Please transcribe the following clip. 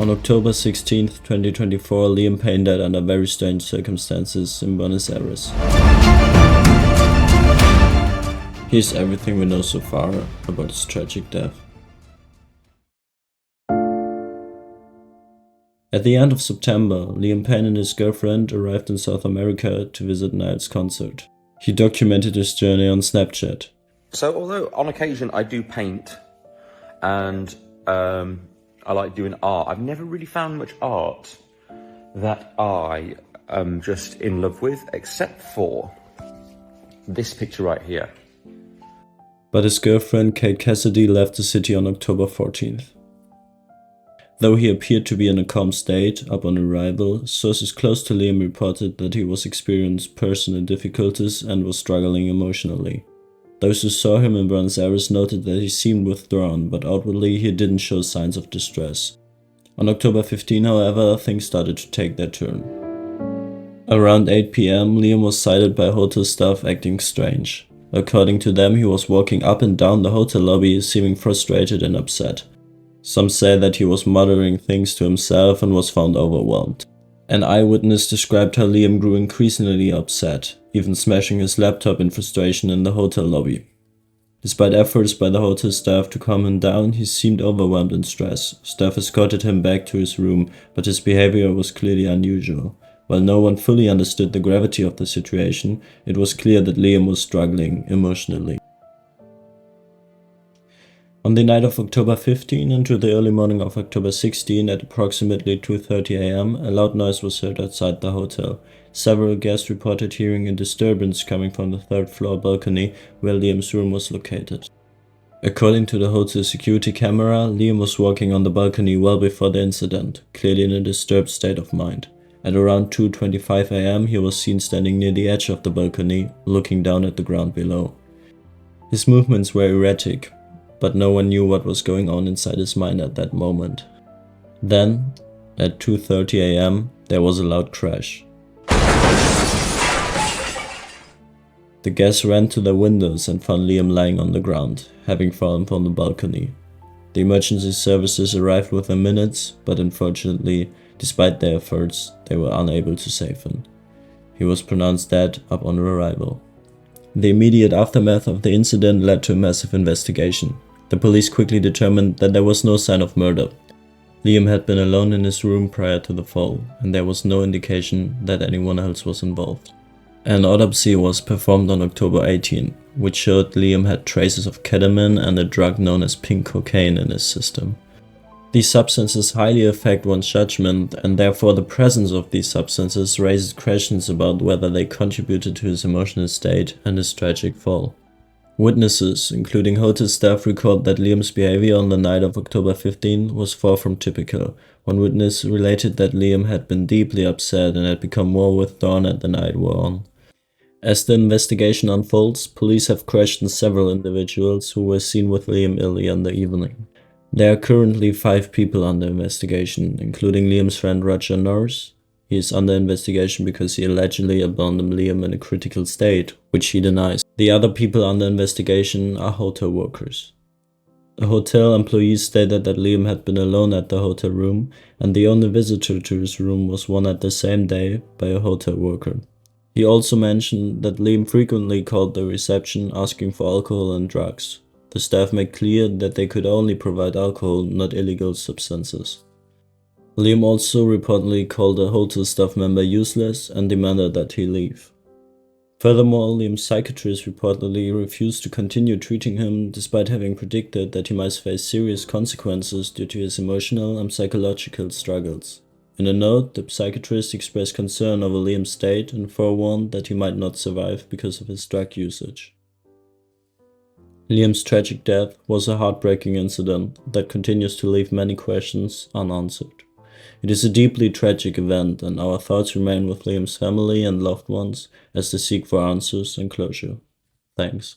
On October 16, 2024, Liam Payne died under very strange circumstances in Buenos Aires. Here's everything we know so far about his tragic death. At the end of September, Liam Payne and his girlfriend arrived in South America to visit Niall's concert. He documented his journey on Snapchat. So although on occasion I do paint and I like doing art, I've never really found much art that I am just in love with, except for this picture right here. But his girlfriend Kate Cassidy left the city on October 14th. Though he appeared to be in a calm state upon arrival, sources close to Liam reported that he was experiencing personal difficulties and was struggling emotionally. Those who saw him in Buenos Aires noted that he seemed withdrawn, but outwardly he didn't show signs of distress. On October 15, however, things started to take their turn. Around 8 p.m, Liam was sighted by hotel staff acting strange. According to them, he was walking up and down the hotel lobby, seeming frustrated and upset. Some say that he was muttering things to himself and was found overwhelmed. An eyewitness described how Liam grew increasingly upset, even smashing his laptop in frustration in the hotel lobby. Despite efforts by the hotel staff to calm him down, he seemed overwhelmed in stress. Staff escorted him back to his room, but his behavior was clearly unusual. While no one fully understood the gravity of the situation, it was clear that Liam was struggling emotionally. On the night of October 15 into the early morning of October 16 at approximately 2:30 a.m, a loud noise was heard outside the hotel. Several guests reported hearing a disturbance coming from the third-floor balcony where Liam's room was located. According to the hotel security camera, Liam was walking on the balcony well before the incident, clearly in a disturbed state of mind. At around 2:25 a.m, he was seen standing near the edge of the balcony, looking down at the ground below. His movements were erratic, but no one knew what was going on inside his mind at that moment. Then, at 2:30 a.m, there was a loud crash. The guests ran to their windows and found Liam lying on the ground, having fallen from the balcony. The emergency services arrived within minutes, but unfortunately, despite their efforts, they were unable to save him. He was pronounced dead upon arrival. The immediate aftermath of the incident led to a massive investigation. The police quickly determined that there was no sign of murder. Liam had been alone in his room prior to the fall, and there was no indication that anyone else was involved. An autopsy was performed on October 18, which showed Liam had traces of ketamine and a drug known as pink cocaine in his system. These substances highly affect one's judgment, and therefore the presence of these substances raises questions about whether they contributed to his emotional state and his tragic fall. Witnesses, including hotel staff, recalled that Liam's behavior on the night of October 15 was far from typical. One witness related that Liam had been deeply upset and had become more withdrawn as the night wore on. As the investigation unfolds, police have questioned several individuals who were seen with Liam earlier in the evening. There are currently 5 people under investigation, including Liam's friend Roger Norris. He is under investigation because he allegedly abandoned Liam in a critical state, which he denies. The other people under investigation are hotel workers. The hotel employees stated that Liam had been alone at the hotel room, and the only visitor to his room was one at the same day by a hotel worker. He also mentioned that Liam frequently called the reception asking for alcohol and drugs. The staff made clear that they could only provide alcohol, not illegal substances. Liam also reportedly called a hotel staff member useless and demanded that he leave. Furthermore, Liam's psychiatrist reportedly refused to continue treating him despite having predicted that he might face serious consequences due to his emotional and psychological struggles. In a note, the psychiatrist expressed concern over Liam's state and forewarned that he might not survive because of his drug usage. Liam's tragic death was a heartbreaking incident that continues to leave many questions unanswered. It is a deeply tragic event, and our thoughts remain with Liam's family and loved ones as they seek for answers and closure. Thanks.